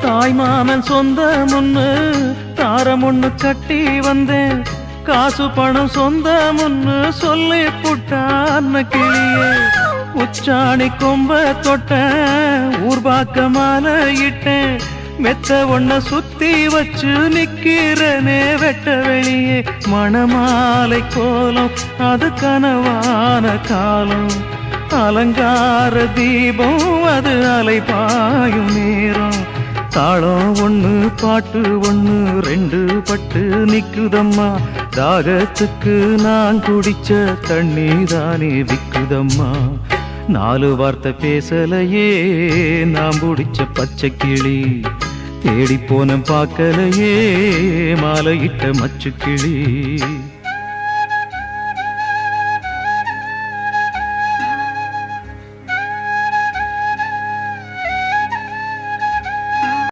தாய் மாமன் சொந்தம் ஒண்ணு தாரம் ஒண்ணு கட்டி வந்தேன், காசு பணம் சொந்தம் ஒண்ணு சொல்லி புட்டான கிளியே. உச்சாணி கொம்ப தொட்டேன், ஊர்பாக்க மாலை இட்டேன், மெத்த ஒன்ன சுத்தி வச்சு நிக்கிறனே வெட்ட வெளியே. மணமாலை கோலம் அது கனவான காலம், அலங்கார தீபம் அது அலைபாயும் நேரம். தாளம் ஒண்ணு பாட்டு ஒண்ணு ரெண்டு பட்டு நிக்குதம்மா, தாகத்துக்கு நான் குடிச்ச தண்ணி தானே விக்குதம்மா. நாலு வார்த்தை பேசலையே நான் பிடிச்ச பச்சை கிளி, தேடி போன பார்க்கலையே மாலையிட்ட மச்சு கிளி.